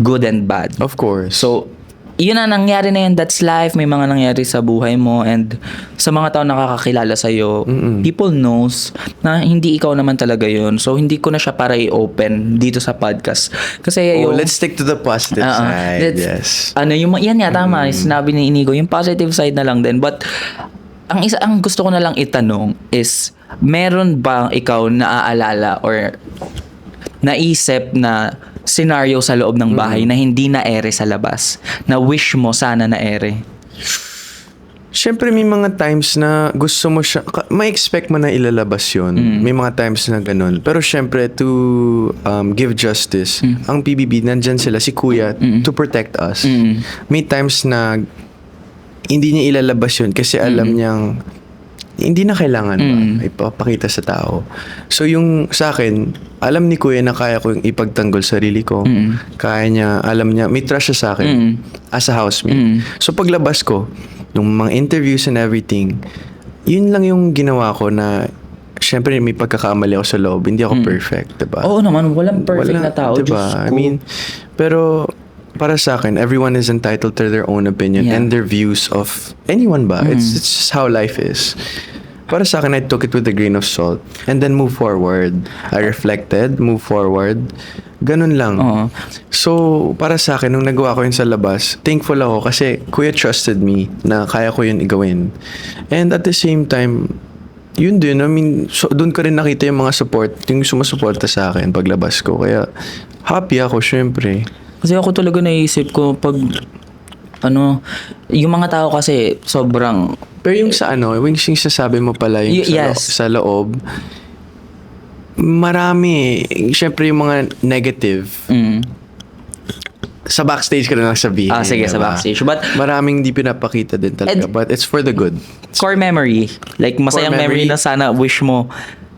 good and bad. Of course. So, yun na nangyari na yun. That's life. May mga nangyari sa buhay mo. And sa mga tao nakakakilala sa'yo, people knows na hindi ikaw naman talaga yun. So, hindi ko na siya para i-open dito sa podcast. Kasi let's stick to the positive side. Yes. Yan nga, tama. Sinabi ni Inigo, yung positive side na lang din. But, ang gusto ko na lang itanong is, meron bang ikaw naaalala or naisip na scenario sa loob ng bahay na hindi na ere sa labas, na wish mo sana na ere? Siyempre may mga times na gusto mo siya, may expect mo na ilalabas yun. May mga times na ganun. Pero siyempre to give justice, ang PBB, nandyan sila, si Kuya, to protect us. May times na hindi niya ilalabas yun kasi alam niyang hindi na kailangan ipapakita sa tao. So yung sa akin, alam ni Kuya na kaya ko yung ipagtanggol sarili ko. Kaya niya, alam niya, may trust siya sa akin as a housemate. So paglabas ko, nung mga interviews and everything, yun lang yung ginawa ko na syempre may pagkakamali ako sa loob. Hindi ako perfect, diba? Oo naman, walang perfect na tao. Diba? Diyos ko. I mean, pero para sa akin, everyone is entitled to their own opinion and their views of anyone ba. It's just how life is. Para sa akin, I took it with a grain of salt and then move forward. I reflected, move forward. Ganun lang. So, para sa akin, nung nagawa ko yun sa labas, thankful ako kasi Kuya trusted me na kaya ko yun igawin. And at the same time, yun din, I mean, so, doon ko rin nakita yung mga support, yung sumusuporta sa akin paglabas ko. Kaya, happy ako, syempre. Kasi ako talaga naisip ko pag yung mga tao kasi sobrang Pero yung sa yung sasabi mo pala yung sa loob, marami. Siyempre yung mga negative. Sa backstage ka na lang sabihin. Sige, sa backstage. But maraming di pinapakita din talaga. But it's for the good. Core memory. Like masayang memory na sana wish mo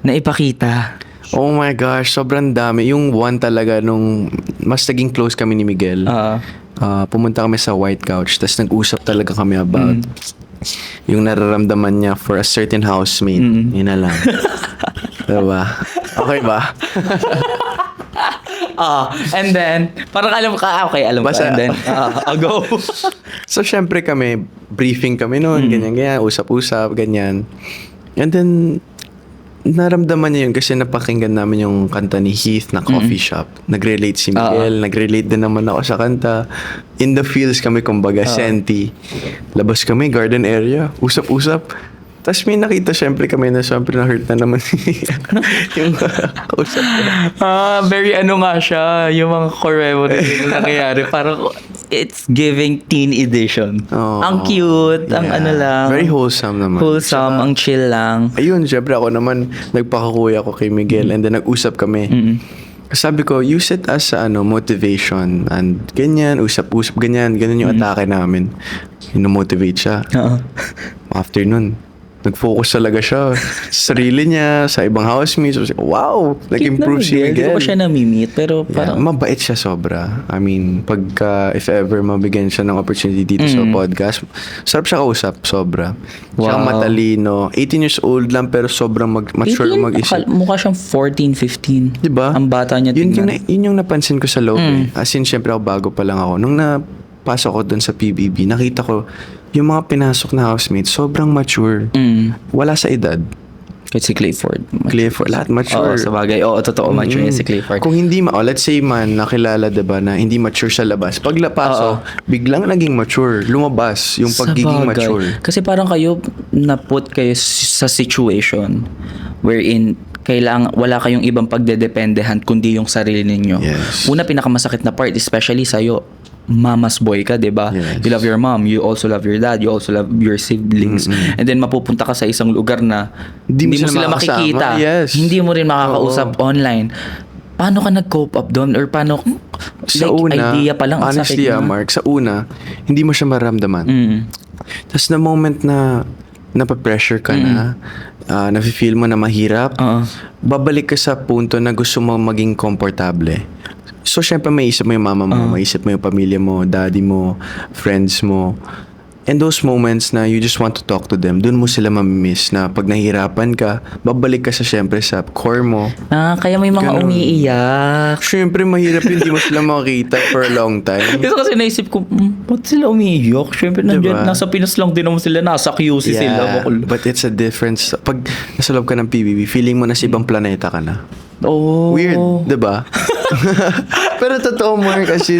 na ipakita. Oh my gosh, sobrang dami. Yung one talaga nung mas naging close kami ni Miguel. Pumunta kami sa White Couch, tapos nag-usap talaga kami about yung nararamdaman niya for a certain housemate. Yun na lang. Diba? Okay ba? And then, parang alam ka, okay, alam Basta, ka. And then, go. So, syempre kami, briefing kami noon, ganyan, usap-usap, ganyan. And then, naramdaman niya yun kasi napakinggan namin yung kanta ni Heath na Coffee Shop. Nag-relate si Miguel, nag-relate din naman ako sa kanta. In the fields kami, kumbaga, Senti. Labas kami, garden area, usap-usap. Tapos may nakita syempre kami na syempre na-hurt na naman yung usap ko. Very nga siya, yung mga core memory na nangyayari. Parang it's giving teen edition. Ang cute, ang lang. Very wholesome naman. Wholesome, ang chill lang. Ayun, syempre ako naman, nagpakakuya ko kay Miguel and then nag-usap kami. Sabi ko, use it as motivation and ganyan, usap-usap, ganyan yung atake namin. Ino-motivate siya. After nun, nag-focus talaga siya sa sarili niya, sa ibang housemates. Wow! Nag-improve si Miguel. Hindi ko siya nami-meet, pero parang mabait siya sobra. I mean, if ever mabigyan siya ng opportunity dito sa podcast, sarap siya kausap, sobra. Siya matalino. 18 years old lang, pero sobrang mature mag-isip. Mukha siyang 14, 15. Diba? Ang bata niya tingnan. Yun yung napansin ko sa loob. As in, syempre ako bago pa lang ako. Nung napasok ko dun sa PBB, nakita ko yung mga pinasok na housemates, sobrang mature. Wala sa edad. Kahit si Clifford. Lahat mature. Oo, sa bagay. Oo, totoo, mature niya si Clifford. Kung hindi let's say man, nakilala diba na hindi mature sa labas. Paglapaso, biglang naging mature. Lumabas yung pagiging mature. Kasi parang kayo, na-put kayo sa situation wherein wala kayong ibang pagdedependehan kundi yung sarili ninyo. Yes. Una, pinakamasakit na part, especially sa'yo, mama's boy ka, diba? Yes. You love your mom, you also love your dad, you also love your siblings. And then mapupunta ka sa isang lugar na hindi mo sila makikita. Yes. Hindi mo rin makakausap online. Paano ka nag-cope up doon? Or paano, sa una, idea pa lang. Honestly, Mark, sa una, hindi mo siya maramdaman. Tapos na moment na napapressure ka na, nafe-feel mo na mahirap, babalik ka sa punto na gusto mo maging komportable. So, syempre, maisip mo yung mama mo, maisip mo yung pamilya mo, daddy mo, friends mo. And those moments na you just want to talk to them, dun mo sila mamimiss na pag nahihirapan ka, babalik ka syempre sa core mo. Kaya may mga umiiyak. Syempre, mahirap hindi mo sila makita for a long time. Kasi naisip ko, ba't sila umiiyak? Syempre, nandiyan, nasa Pinas lang din naman sila, nasa QC sila. But it's a difference. Pag nasa loob ka ng PBB, feeling mo na sa ibang planeta ka na. Oh. Weird, diba? Pero totoo, Mark, kasi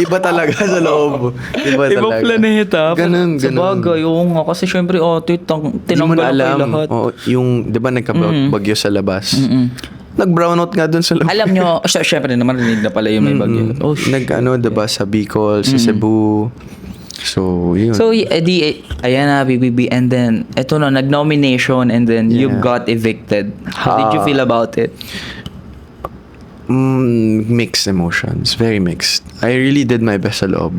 iba talaga sa loob. Iba talaga. Ibang planeta. Ganun. Sa bagay, oo nga. Kasi syempre, tinanggal kayo lahat. Yung, diba, nagkabagyo sa labas. Nag-brownout nga dun sa labas. Alam nyo, syempre naman rinig na pala yung may bagyo. Diba, sa Bicol, sa Cebu. So, yun. So, ayan na, BBB. And then, eto na, nag-nomination and then you Yeah. got evicted. How did you feel about it? Mixed emotions. Very mixed. I really did my best sa loob.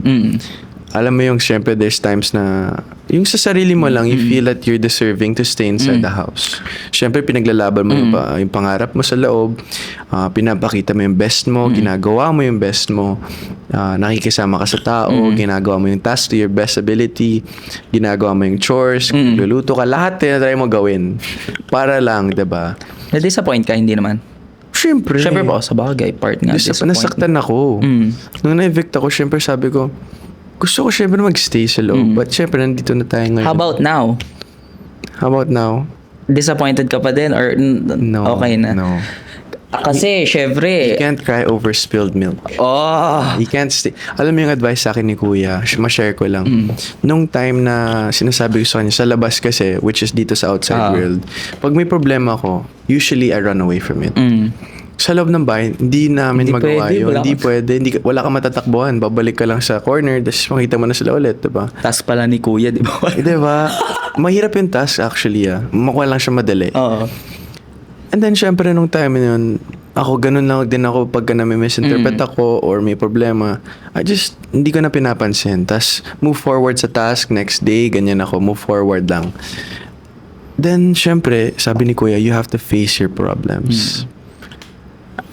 Alam mo yung, syempre, there's times na, yung sa sarili mo lang, you feel that you're deserving to stay inside the house. Syempre, pinaglalaban mo yung pangarap mo sa loob, pinapakita mo yung best mo, ginagawa mo yung best mo, nakikisama ka sa tao, ginagawa mo yung task to your best ability, ginagawa mo yung chores, luluto ka, lahat tinatry mo gawin. Para lang, diba? Na-disappoint ka, hindi naman. Syempre. Syempre po, sa bagay, part nga. Nasaktan ako. Nung na-evict ako, syempre sabi ko, gusto ko syempre mag-stay sa loob. But syempre, nandito na tayo ngayon. How about now? How about now? Disappointed ka pa din or No. okay na? No. Kasi, syempre, You can't cry over spilled milk. You can't stay. Alam mo yung advice sa akin ni Kuya, ma-share ko lang. Nung time na sinasabi ko sa kanya, sa labas kasi, which is dito sa outside world, pag may problema ako, usually I run away from it. Sa loob ng bahay, hindi namin Hindi magawa pwede, yun. wala Hindi ka- pwede. Wala kang matatakbuhan. Babalik ka lang sa corner, tapos makita mo na sila ulit, diba? task pala ni Kuya, di ba? Diba? Mahirap yung task actually, Makuha lang siya madali. Oo. And then, syempre, nung time na yun, ako, ganun lang din ako pagka na-misinterpret ako or may problema. Hindi ko na pinapansin. Tapos, move forward sa task, next day, ganyan ako, move forward lang. Then, syempre, sabi ni Kuya, you have to face your problems.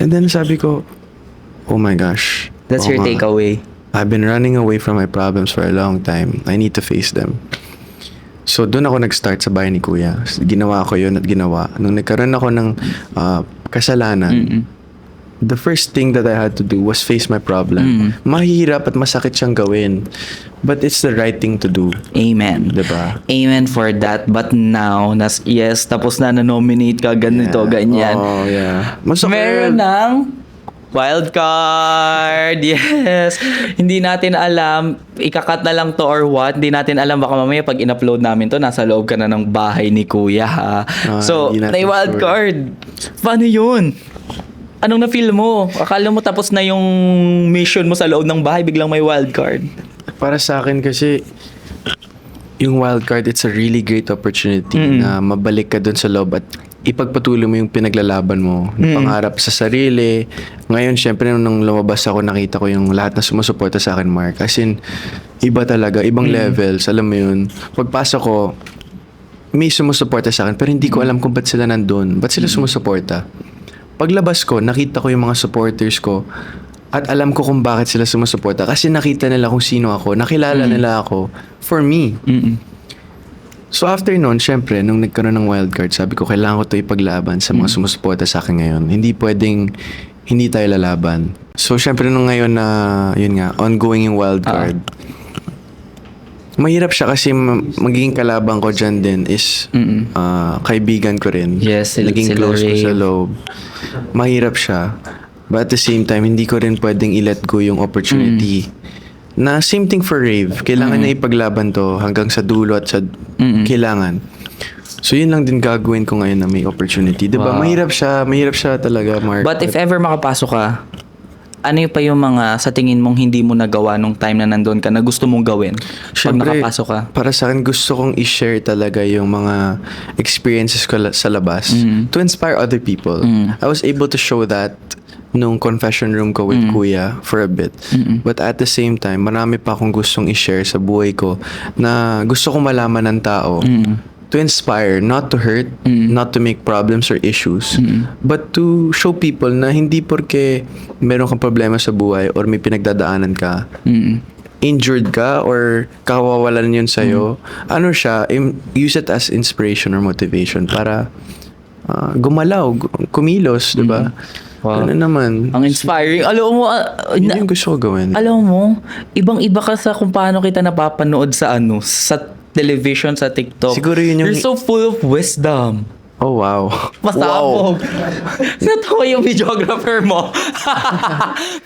And then, sabi ko, oh my gosh. That's oo your nga. takeaway. I've been running away from my problems for a long time. I need to face them. So, doon ako nag-start sa bahay ni Kuya. Ginawa ko yun at ginawa. Nung nagkaroon ako ng kasalanan, the first thing that I had to do was face my problem. Mahirap at masakit siyang gawin. But it's the right thing to do. Amen. Diba? Amen for that. But now, yes, tapos na na-nominate ka, ganito, ganyan. Oh, yeah. Masakit. Meron ng wild card. Yes. Hindi natin alam, ikakat na lang to or what. Hindi natin alam, baka mamaya pag in-upload namin to, nasa loob ka na ng bahay ni Kuya, ha? So, hindi natin may wild sure. card. Paano yun? Anong na-feel mo? Akala mo tapos na yung mission mo sa loob ng bahay, biglang may wild card. Para sa akin kasi, yung wild card, it's a really great opportunity na mabalik ka dun sa loob at ipagpatuloy mo yung pinaglalaban mo, yung pangarap sa sarili. Ngayon, syempre, nung lumabas ako, nakita ko yung lahat na sumusuporta sa akin, Mark. As in, iba talaga, ibang levels, alam mo yun. Pagpasok ko, may sumusuporta sa akin, pero hindi ko alam kung ba't sila nandun. Ba't sila sumusuporta? Paglabas ko, nakita ko yung mga supporters ko at alam ko kung bakit sila sumusuporta kasi nakita nila kung sino ako, nakilala nila ako for me. So after nun, syempre, nung nagkaroon ng wildcard, sabi ko, kailangan ko to ipaglaban sa mga sumusuporta sa akin ngayon. Hindi pwedeng hindi tayo lalaban. So syempre, nung ngayon na, yun nga, ongoing yung wildcard, mahirap siya kasi magiging kalabang ko dyan din is kaibigan ko rin. Yes, naging sila close ko Rave. sa loob. Mahirap siya. But at the same time, hindi ko rin pwedeng i-let go yung opportunity. Na same thing for Rave. Kailangan na ipaglaban to hanggang sa dulo at sa kailangan. So yun lang din gagawin ko ngayon na may opportunity. Diba? Wow. Mahirap siya talaga, Mark. But if ever makapasok ka, ano yung pa yung mga sa tingin mong hindi mo nagawa nung time na nandun ka na gusto mong gawin pag Syempre, nakapasok ka? para sa akin, gusto kong i-share talaga yung mga experiences ko sa labas to inspire other people. I was able to show that nung confession room ko with Kuya for a bit. But at the same time, marami pa akong gustong i-share sa buhay ko na gusto kong malaman ng tao to inspire, not to hurt, not to make problems or issues, but to show people na hindi porke meron kang problema sa buhay or may pinagdadaanan ka, injured ka or kawawalan yun sa'yo, ano siya, use it as inspiration or motivation para gumalaw, kumilos, di ba? Wow. Ano naman? Ang inspiring. Alam mo, Yun yung gusto ko gawin. alam mo, ibang-iba ka sa kung paano kita napapanood sa sa television, sa TikTok. Siguro yun yung- You're so full of wisdom. Oh, wow. Pasabog. Natawa yung videographer mo.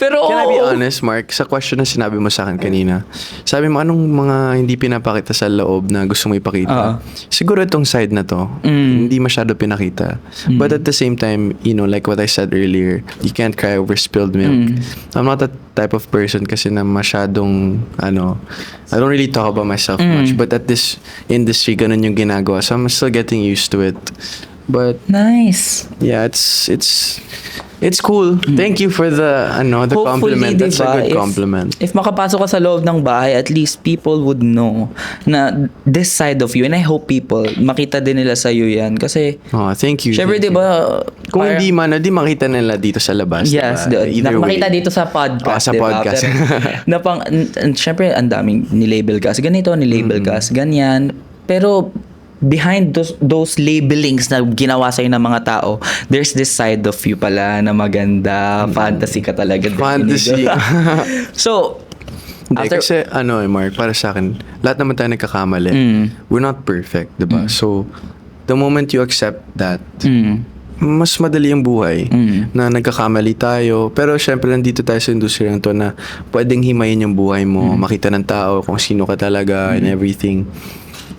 Pero Can I be oo. honest, Mark? Sa question na sinabi mo sa akin kanina, sabi mo, anong mga hindi pinapakita sa loob na gusto mo ipakita? Siguro itong side na to, hindi masyado pinakita. But at the same time, like what I said earlier, you can't cry over spilled milk. I'm not that type of person kasi na masyadong, I don't really talk about myself much. But at this industry, ganun yung ginagawa. So I'm still getting used to it. But Nice. yeah, it's cool. Thank you for the compliment. That's a good compliment. If makapasok ka sa loob ng bahay, at least people would know na this side of you. And I hope people makita din nila sa iyo yan. Kasi, Oh, thank you. syempre, thank di ba, you. Kung hindi man, di makita nila dito sa labas. yes, diba? Either makita way. dito sa podcast. Sa diba? podcast. Syempre, ang daming nilabel ka as ganito, nilabel ka as ganyan. Pero, behind those labelings na ginawa sa'yo ng mga tao, there's this side of you pala na maganda. Fantasy ka talaga. Fantasy. So, Hindi, kasi Mark, para sa akin, lahat naman tayo nagkakamali. We're not perfect, diba? So, the moment you accept that, mas madali ang buhay na nagkakamali tayo. Pero syempre, nandito tayo sa industriya to na pwedeng himayin yung buhay mo, makita ng tao kung sino ka talaga and everything.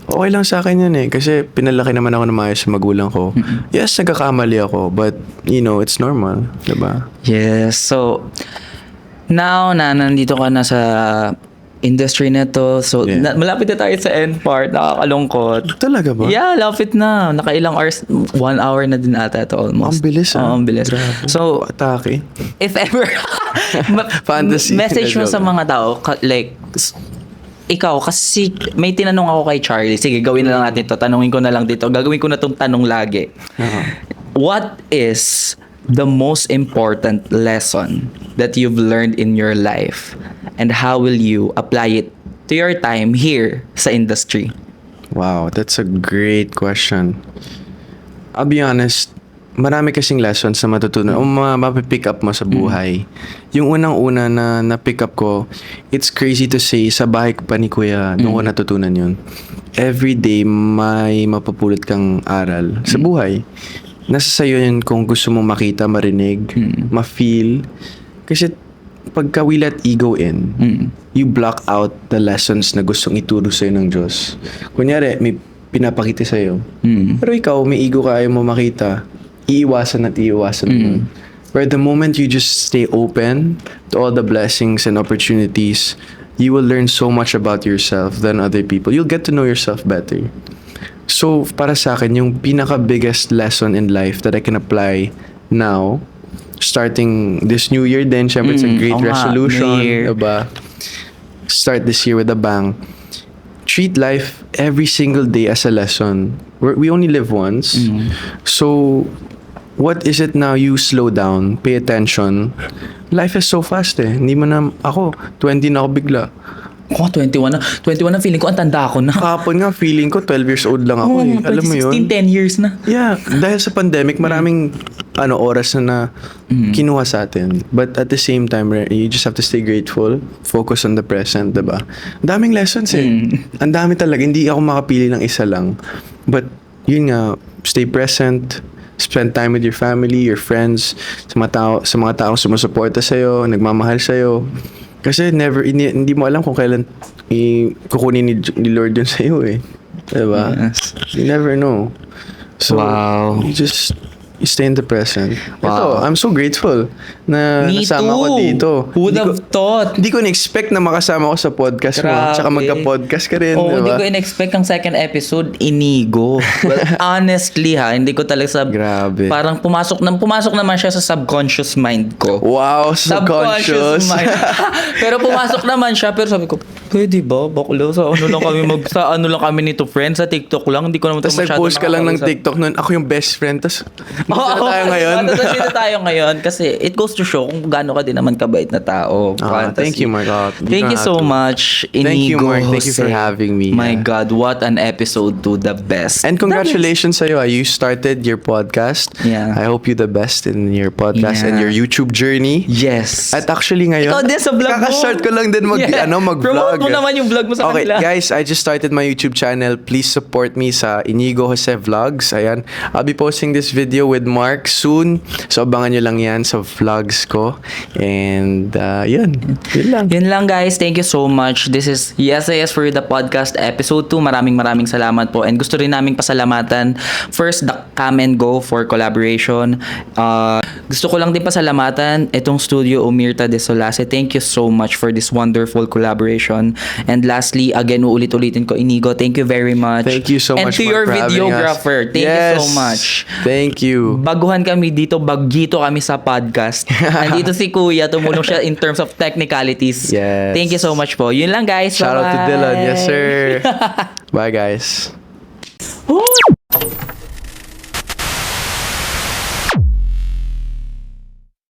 Okay lang sa akin yan kasi pinalaki naman ako ng maayos sa magulang ko. Yes, nagkakamali ako, but it's normal, diba? yes. So, now na nandito ka na sa industry na to, so Yeah. malapit na tayo sa end part, nakakalungkot. Talaga ba? Yeah, lapit na. Nakailang hours, 1 hour na din ata ito almost. Ang bilis, Oo, ang bilis. Grabe. So, Atake. if ever, Fantasy. message mo sa mga tao, ikaw, kasi may tinanong ako kay Charlie. Sige, gawin na lang natin to. Tanungin ko na lang dito. Gagawin ko na tong tanong lagi. What is the most important lesson that you've learned in your life? And how will you apply it to your time here sa industry? Wow, that's a great question. I'll be honest, marami kasing lessons na matutunan o mapipick up mo sa buhay. Yung unang-una na na-pick up ko, it's crazy to say, sa bahay pa ni Kuya, doon ko natutunan yun. Every day, may mapupulot kang aral sa buhay. Nasa sayo yun kung gusto mo makita, marinig, ma-feel. Kasi pagka we let ego in, you block out the lessons na gustong ituro sa'yo ng Diyos. Kunyari, may pinapakita sa'yo. Pero ikaw, may ego ka, ayaw mo makita. Iiwasan mo. Where the moment you just stay open to all the blessings and opportunities, you will learn so much about yourself than other people. You'll get to know yourself better. So, para sa akin, yung pinaka-biggest lesson in life that I can apply now, starting this new year din, syempre it's a great resolution, diba? Start this year with a bang. Treat life every single day as a lesson. We only live once. So, what is it now? You slow down, pay attention. Life is so fast Hindi mo na, ako, 20 na ako bigla. 21 na. 21 na, feeling ko, ang tanda ko na. Kahapon nga, feeling ko, 12 years old lang ako Alam mo yun? 2016, 10 years na. Yeah, dahil sa pandemic, maraming oras na kinuha sa atin. But at the same time, you just have to stay grateful, focus on the present, diba? Daming lessons Ang dami talaga. Hindi ako makapili ng isa lang. But, yun nga, stay present, spend time with your family, your friends, sa mga taong sumusuporta sa'yo, nagmamahal sa'yo. Kasi hindi mo alam kung kailan kukunin ni Lord yun sa'yo Diba? Yes. You never know. So, Wow. you stay in the present. Wow. Ito, I'm so grateful na Me nasama ko too. dito. Who would have thought? Hindi ko na-expect na makasama ko sa podcast mo. Grabe. Tsaka magka-podcast ka rin, Oo, hindi diba? ko in-expect ang second episode, inigo. Well, honestly hindi ko talaga Grabe. parang pumasok naman siya sa subconscious mind ko. Wow, subconscious. mind. Pero pumasok naman siya, pero sabi ko, pwede ba? Bakla, sa ano lang kami nito, friends, sa TikTok lang. Hindi ko naman Tapos nag-post ka lang ng TikTok nun, ako yung best friend. Tapos, dito na tayo ngayon. Dito tayo ngayon kasi it goes to show kung gaano ka din naman kabait na tao. Fantasy. Thank you, Mark. Thank you so much, Inigo. Thank you, Mark. Thank you for Jose. having me. My Yeah. God, what an episode to the best. And congratulations sa'yo. You started your podcast. Yeah. I hope you the best in your podcast and Yeah. your YouTube journey. Yes. At actually ngayon, Ikaw din sa vlog mo. Kaka-start ko lang din mag-vlog. Promote mo naman yung vlog mo sa Okay, kanila. guys, I just started my YouTube channel. Please support me sa Inigo Jose Vlogs. Ayan. I'll be posting this video with Mark soon. So, abangan nyo lang yan sa vlogs ko. And, yun. Yun lang. Yun lang guys, thank you so much. This is Yes for You, the podcast episode 2. Maraming salamat po. And gusto rin naming pasalamatan first the Come and Go for collaboration. Gusto ko lang din pasalamatan itong studio Omerta de Solase. Thank you so much for this wonderful collaboration. And lastly, again, uulit-ulitin ko, Inigo, thank you very much. Thank you so and much, to your Mark, for having us. videographer, thank you so much. Thank you. Baguhan kami dito, bagyito kami sa podcast. Andito si Kuya, tumulong siya in terms of technicalities. Yes. Thank you so much po. Yun lang guys. Shout out to Bye-bye. Dylan. Yes, sir. Bye, guys. Uy!